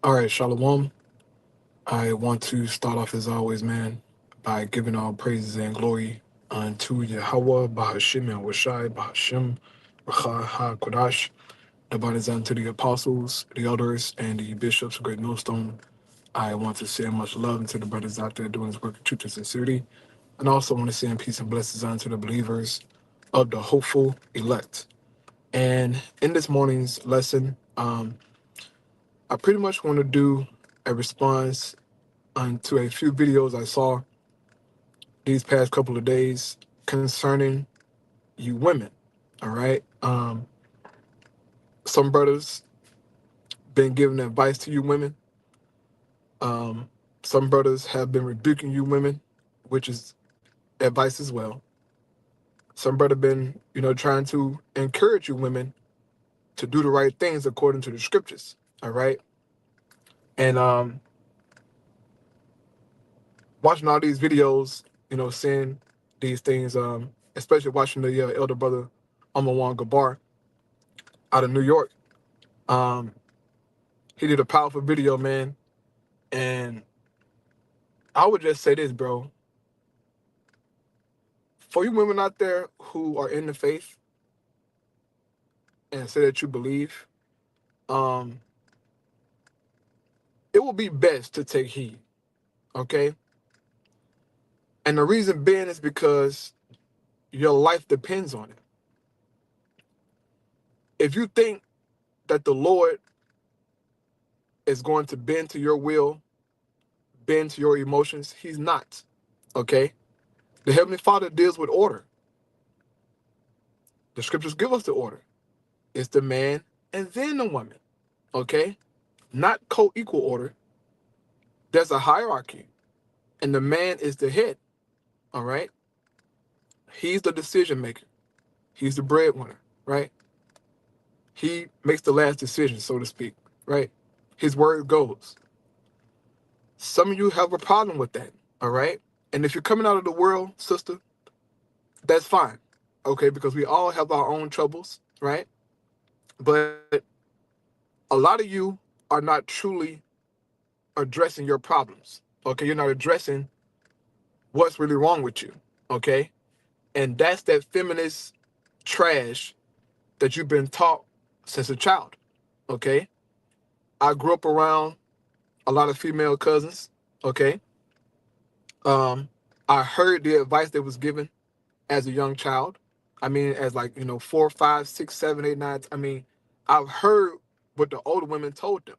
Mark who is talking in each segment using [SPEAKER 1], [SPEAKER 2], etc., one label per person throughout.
[SPEAKER 1] All right, Shalom. I want to start off as always, man, by giving all praises and glory unto Yahweh, Bahashim and Washai, Bahashim, Racha HaKodash. That is unto the apostles, the elders, and the bishops of Great Millstone. I want to send much love into the brothers out there doing this work of truth and sincerity. And I also want to send peace and blessings unto the believers of the hopeful elect. And in this morning's lesson, I pretty much want to do a response onto a few videos I saw these past couple of days concerning you women. All right. Some brothers been giving advice to you women. Some brothers have been rebuking you women, which is advice as well. Some brother been, trying to encourage you women to do the right things according to the scriptures. All right. And watching all these videos, seeing these things, especially watching the elder brother Amawan Gabar out of New York. He did a powerful video, man. And I would just say this, bro. For you women out there who are in the faith and say that you believe, it will be best to take heed, okay? And the reason being is because your life depends on it. If you think that the Lord is going to bend to your will, bend to your emotions, he's not, okay? The Heavenly Father deals with order. The scriptures give us the order. It's the man and then the woman, okay? Not co-equal order. There's a hierarchy, and the man is the head, all right? He's the decision maker. He's the breadwinner, right? He makes the last decision, so to speak, right? His word goes. Some of you have a problem with that, all right? And if you're coming out of the world, sister, that's fine, okay? Because we all have our own troubles, right? But a lot of you are not truly addressing your problems, okay? You're not addressing what's really wrong with you, okay? And that's that feminist trash that you've been taught since a child, okay? I grew up around a lot of female cousins, okay? I heard the advice that was given as a young child. I mean, as like, 4, 5, 6, 7, 8, 9. I mean, I've heard what the older women told them,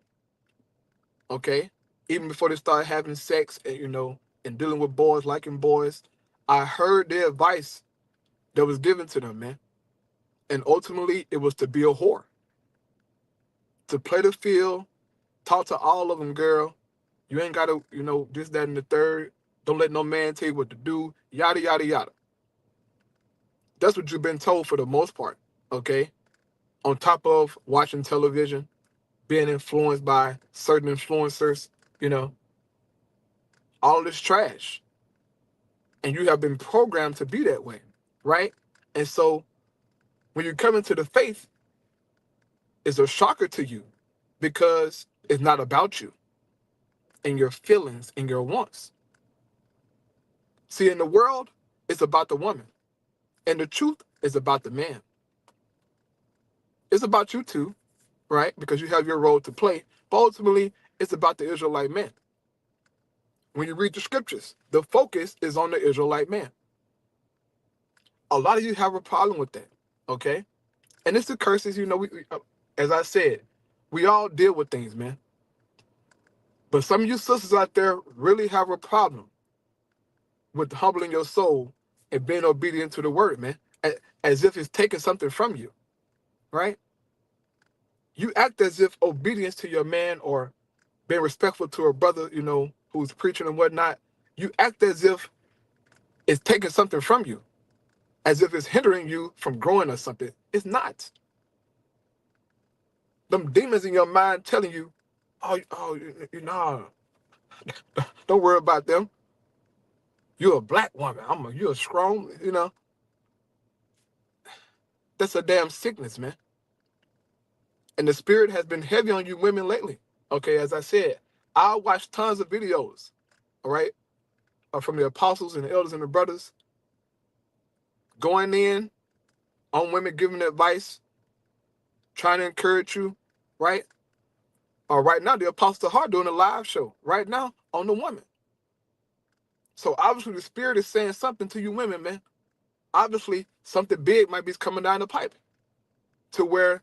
[SPEAKER 1] okay? Even before they started having sex and, and dealing with boys, liking boys, I heard the advice that was given to them, man. And ultimately, it was to be a whore, to play the field, talk to all of them, girl. You ain't got to, this, that, and the third. Don't let no man tell you what to do, yada, yada, yada. That's what you've been told for the most part, okay? On top of watching television, being influenced by certain influencers, you know, all this trash. And you have been programmed to be that way, right? And so when you come into the faith, it's a shocker to you because it's not about you and your feelings and your wants. See, in the world, it's about the woman. And the truth is about the man. It's about you too, right? Because you have your role to play. But ultimately, it's about the Israelite man. When you read the scriptures, the focus is on the Israelite man. A lot of you have a problem with that, okay? And it's the curses, as I said, we all deal with things, man. But some of you sisters out there really have a problem with humbling your soul and being obedient to the word, man, as if it's taking something from you, right? You act as if obedience to your man or being respectful to a brother, who's preaching and whatnot, you act as if it's taking something from you, as if it's hindering you from growing or something. It's not. Them demons in your mind telling you, don't worry about them. You're a black woman. You're strong, That's a damn sickness, man. And the spirit has been heavy on you women lately, Okay, as I said, I watch tons of videos, all right, from the apostles and the elders and the brothers going in on women, giving advice, trying to encourage you, right? Or right now, the Apostle Heart doing a live show right now on the woman. So obviously the Spirit is saying something to you women, man. Obviously something big might be coming down the pipe to where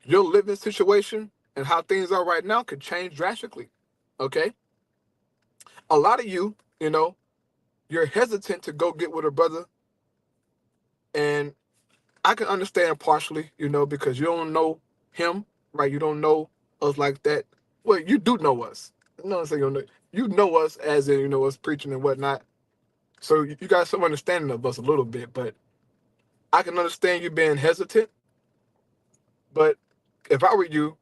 [SPEAKER 1] your living situation and how things are right now could change drastically, okay? A lot of you, you're hesitant to go get with a brother, and I can understand partially, because you don't know him, right? You don't know us like that. Well, you do know us. No, I'm saying you know us as in, us preaching and whatnot. So you got some understanding of us a little bit, but I can understand you being hesitant. But if I were you,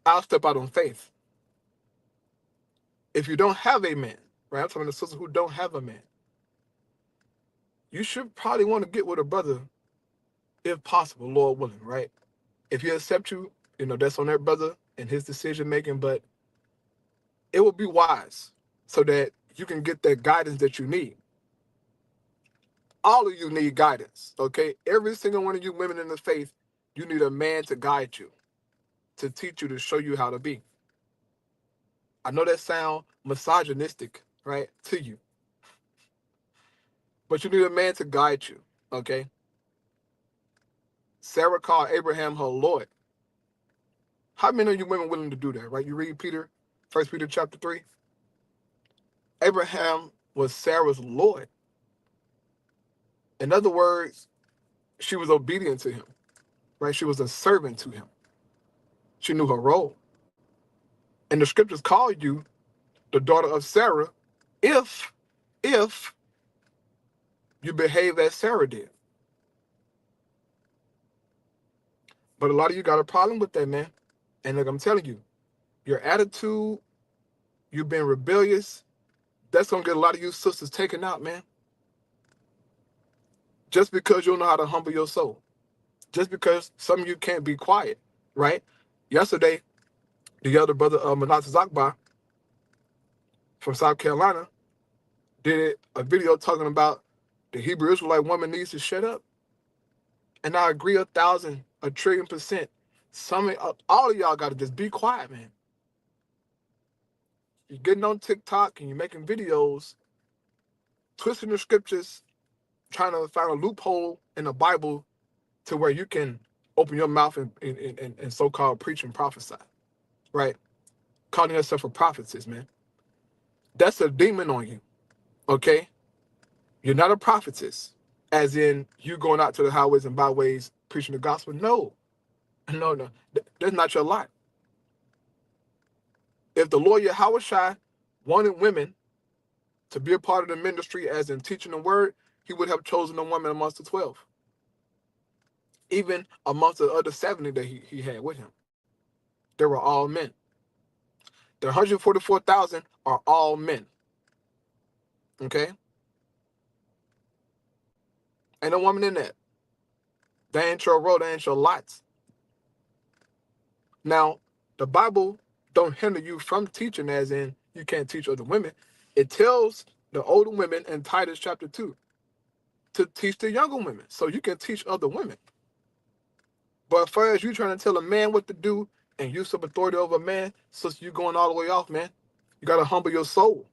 [SPEAKER 1] I'll step out on faith. If you don't have a man, right? I'm talking to sisters who don't have a man. You should probably want to get with a brother if possible, Lord willing, right? If he accept you, that's on that brother and his decision making, but it would be wise so that you can get that guidance that you need. All of you need guidance, okay? Every single one of you women in the faith, you need a man to guide you, to teach you, to show you how to be. I know that sounds misogynistic, right, to you, but you need a man to guide you, okay? Sarah called Abraham her Lord. How many of you women willing to do that, right? You read Peter, 1 Peter chapter 3. Abraham was Sarah's Lord. In other words, she was obedient to him, right? She was a servant to him. She knew her role. And the scriptures call you the daughter of Sarah if you behave as Sarah did. But a lot of you got a problem with that, man. And like I'm telling you, your attitude, you've been rebellious, that's going to get a lot of you sisters taken out, man. Just because you don't know how to humble your soul. Just because some of you can't be quiet, right? Yesterday, the other brother, Manasseh Zakba from South Carolina, did a video talking about the Hebrew Israelite woman needs to shut up. And I agree 1,000, 1,000,000,000%. All of y'all got to just be quiet, man. You're getting on TikTok and you're making videos, twisting the scriptures, trying to find a loophole in the Bible to where you can open your mouth and so-called preach and prophesy, right? Calling yourself a prophetess, man. That's a demon on you, okay? You're not a prophetess, as in you going out to the highways and byways preaching the gospel. No. That's not your lot. If the Lord Yahweh wanted women to be a part of the ministry as in teaching the word, he would have chosen a woman amongst the 12. Even amongst the other 70 that he had with him. They were all men. The 144,000 are all men. Okay? Ain't no woman in that. They ain't your role, they ain't your lots. Now, the Bible don't hinder you from teaching, as in you can't teach other women. It tells the older women in Titus chapter 2 to teach the younger women, so you can teach other women. But as far as you trying to tell a man what to do and use some authority over a man, since you going all the way off, man, you got to humble your soul.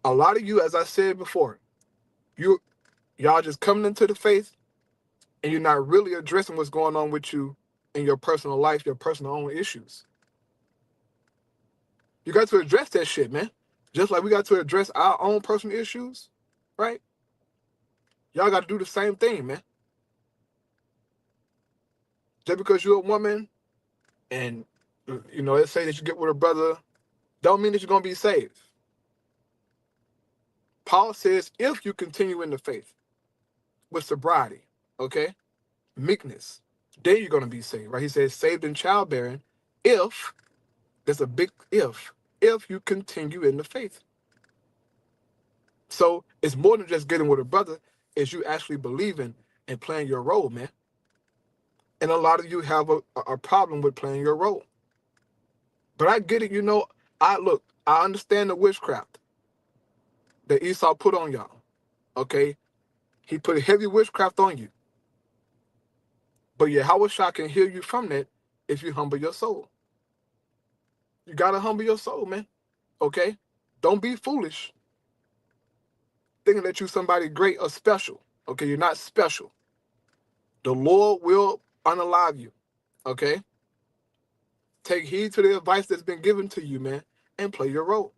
[SPEAKER 1] A lot of you, as I said before, y'all just coming into the faith and you're not really addressing what's going on with you in your personal life, your personal own issues. You got to address that shit, man. Just like we got to address our own personal issues, right? Y'all got to do the same thing, man. Just because you're a woman and, let's say that you get with a brother, don't mean that you're going to be saved. Paul says, if you continue in the faith with sobriety, okay, meekness, then you're going to be saved, right? He says, saved in childbearing, if, there's a big if you continue in the faith. So it's more than just getting with a brother, it's you actually believing and playing your role, man. And a lot of you have a problem with playing your role. But I get it, you know. I understand the witchcraft that Esau put on y'all. Okay? He put heavy witchcraft on you. But Yahweh can heal you from that if you humble your soul. You gotta humble your soul, man. Okay? Don't be foolish thinking that you're somebody great or special. Okay, you're not special. The Lord will unalive you. Okay? Take heed to the advice that's been given to you, man, and play your role.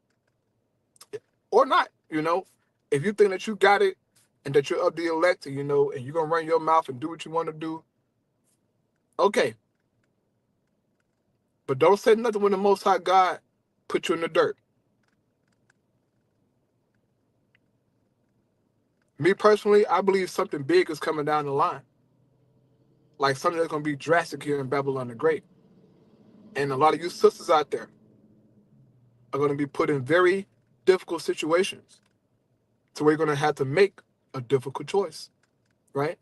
[SPEAKER 1] Or not, you know. If you think that you got it and that you're of the elect, you know, and you're gonna run your mouth and do what you want to do, okay. But don't say nothing when the Most High God put you in the dirt. Me personally, I believe something big is coming down the line. Like something that's gonna be drastic here in Babylon the Great. And a lot of you sisters out there are gonna be put in very difficult situations to where you're gonna have to make a difficult choice, right?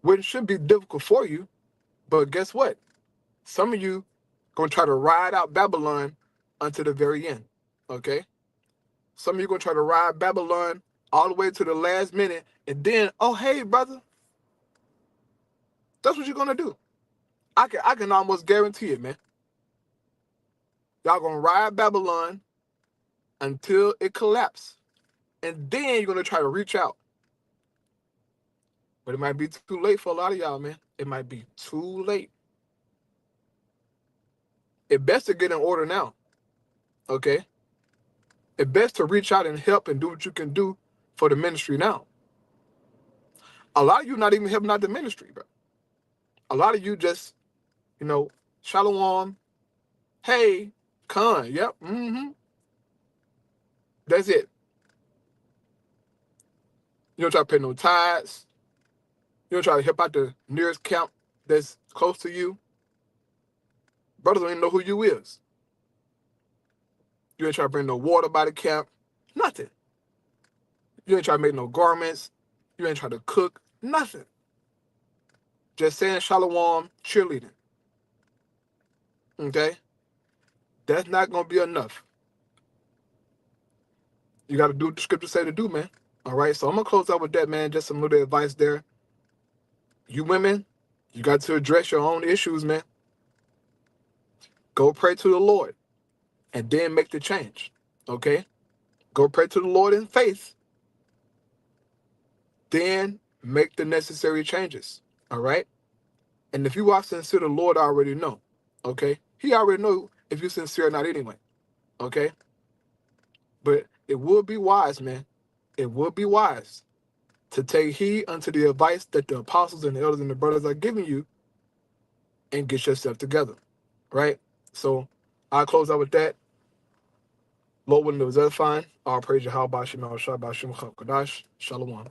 [SPEAKER 1] Which should be difficult for you, but guess what? Some of you gonna try to ride out Babylon until the very end, okay? Some of you gonna try to ride Babylon all the way to the last minute, and then, oh hey brother, that's what you're gonna do. I can almost guarantee it, man. Y'all gonna ride Babylon until it collapses, and then you're gonna try to reach out. But it might be too late for a lot of y'all, man. It might be too late. It best to get in order now, okay? It best to reach out and help and do what you can do for the ministry now. A lot of you not even helping out the ministry, bro. A lot of you just, you know, shalom, hey, Khan, yep, that's it. You don't try to pay no tithes. You don't try to help out the nearest camp that's close to you. Brothers don't even know who you is. You ain't try to bring no water by the camp, nothing. You ain't try to make no garments. You ain't try to cook, nothing. Just saying shalom, cheerleading. Okay? That's not going to be enough. You got to do what the scriptures say to do, man. All right? So I'm going to close out with that, man. Just some little advice there. You women, you got to address your own issues, man. Go pray to the Lord and then make the change. Okay? Go pray to the Lord in faith. Then make the necessary changes. All right? And if you are sincere, the Lord already know. Okay? He already know if you're sincere or not anyway. Okay? But it would be wise, man. It would be wise to take heed unto the advice that the apostles and the elders and the brothers are giving you and get yourself together. Right? So I'll close out with that. Lord willing, it was edifying. All praise Yahweh, Shem, Shabbat, Shem, Chakadash, Shalom.